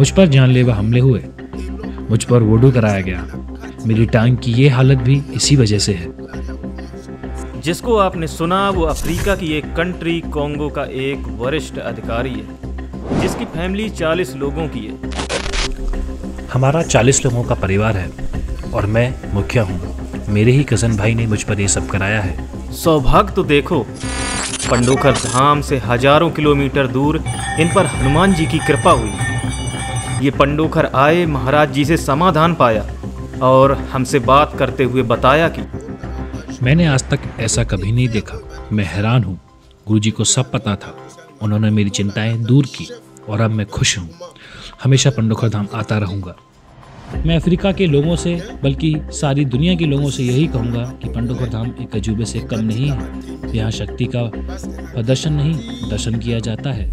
मुझ पर जानलेवा हमले हुए, मुझ पर वोडू कराया गया। मेरी टांग की ये हालत भी इसी वजह से है। जिसको आपने सुना वो अफ्रीका की एक कंट्री कॉन्गो का एक वरिष्ठ अधिकारी है, जिसकी फैमिली 40 लोगों की है। हमारा 40 लोगों का परिवार है और मैं मुखिया हूँ। मेरे ही कज़न भाई ने मुझ पर ये सब कराया है। सौभाग्य तो देखो, पंडोखर धाम से हजारों किलोमीटर दूर इन पर हनुमान जी की कृपा हुई। ये पंडोखर आए, महाराज जी से समाधान पाया और हमसे बात करते हुए बताया कि मैंने आज तक ऐसा कभी नहीं देखा। मैं हैरान हूँ। गुरुजी को सब पता था। उन्होंने मेरी चिंताएं दूर की और अब मैं खुश हूँ। हमेशा पंडोखर धाम आता रहूँगा। मैं अफ्रीका के लोगों से बल्कि सारी दुनिया के लोगों से यही कहूँगा कि पंडोखर धाम एक अजूबे से कम नहीं है। यहाँ शक्ति का प्रदर्शन नहीं, दर्शन किया जाता है।